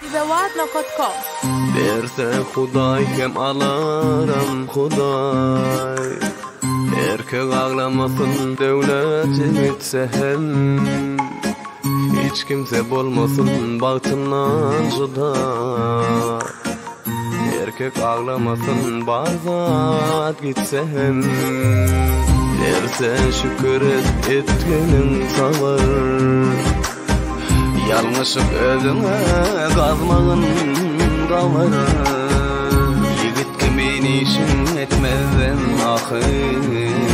Vidavat.com Berse Huday hem alaram Huday. Erkek ağlamasın devlet gitse hem, hiç kimse bolmasın bahtından juda. Erkek ağlamasın barzat gitse hem, dersen şükür etkenin sağır. Yanlışık özüme kazmağın dağlar. Yigit kimin işin etmezden ahir.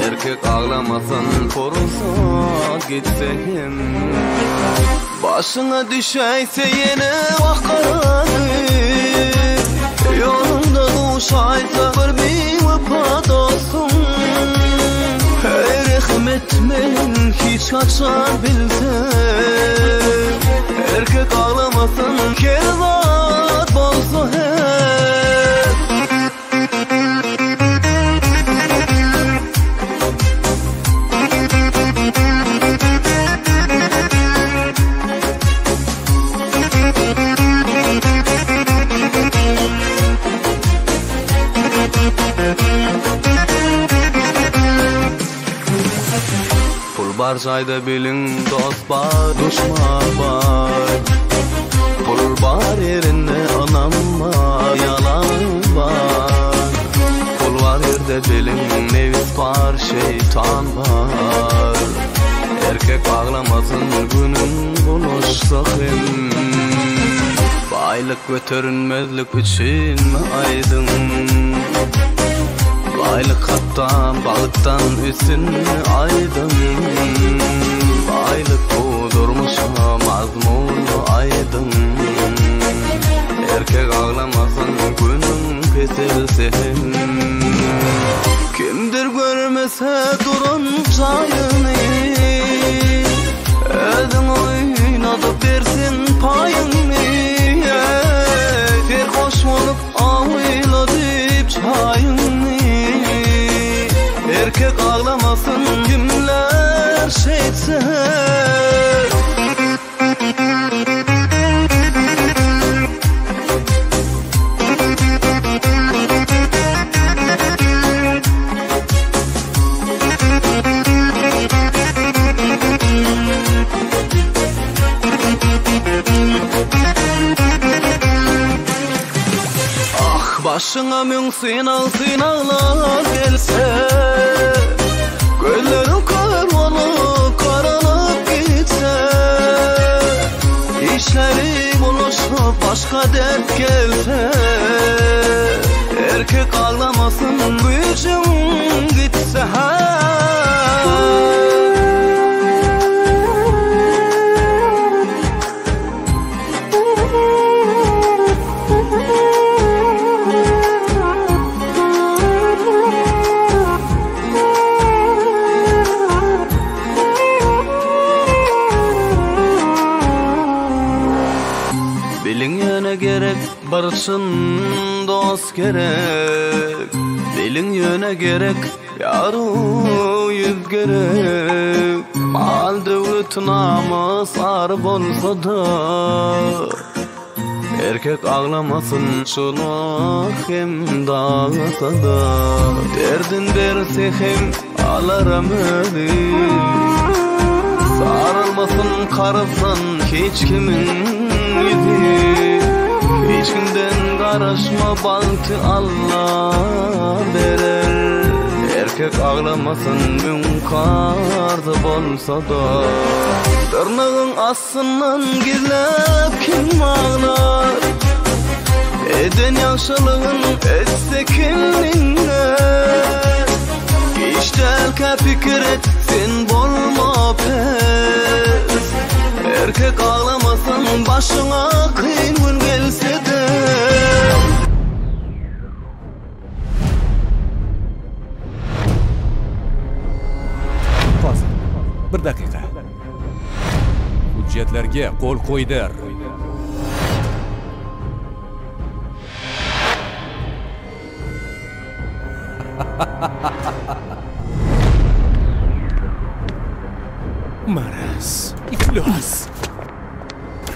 Erkek ağlamasan porusat gitse hem, başına düşeyse yine vakaradı. Yolunda kuşaysa bir vefat olsun. Rahmetmen hiç açar bilse, erkek ağlamasın kerzat bolsa hep. Pul bar jayda bilin dost bar, düşman bar. Pul bar yerinde anam var, yalan var. Pul var yerde bilin nefis var, şeytan var. Erkek ağlamasın günün buluşsak hem, baylık götürünmezlik için aydın. Baylık hatta balıktan üstün aydın. Baylık kudurmuş mazmunu aydın. Erkek ağlamasın günün kesilse hem, kimdir görmese durun çayını. Özün oynadıp dersin payını. Bir hoş olup ağıyla deyip çayını. Erkek ağlamasın kimler şeytse. Başına mün sınavlar gelse, gözlerin kör olup karanlık gitse, işleri buluşup başka dert gelse, erkek ağlamasın gücün gitse ha. Bilin gerek barışın dost gerek. Bilin yöne gerek yaru yüz gerek. Mal devlet namus ar bolsa da, erkek ağlamasın şunu hem dağısa da. Derdin derse hem alaram ödü. Sarılmasın karısan hiç kimin yüzü. Hiç kimden karışma baltı Allah verer. Erkek ağlamasın münkarda bolsa da. Tırnağın aslından gizlep kim ağlar. Eden yaşalığın etse kimlinle. İşte elke fikir et sen bolma pes. Erkek ağlamasın başına kıyın gün gelse de. Fazla. Bir dakika. Hüccetlerge kol koyder. Maras, iflas.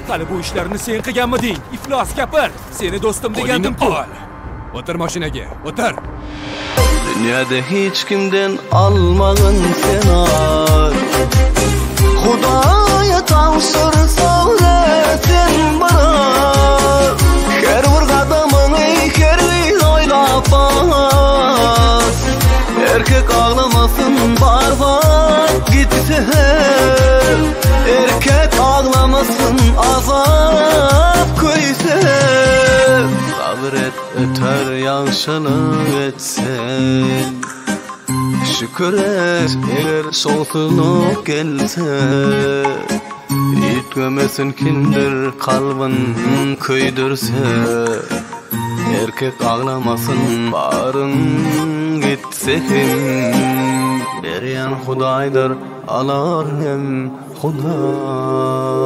Hali bu işlerini sen qilganmiding? İflos gapir. Seni dostum degandim-ku. Otur mashinaga, otur. Dünyada hiç kimden almağın sen al. Hudaya tavsırsa sen bana. Her bir kadamını her bir oylap bas. Erkek ağlamasın barbat gitse. Erkek ağlamasın azap koysa. Sabret öter yaşını etsen. Şükür et eğer soğukluk gelse. İtmemesin kimdir kalbin köydürse. Erkek ağlamasın barın gitse hem. Beryan Hudaydır alar hem Huday.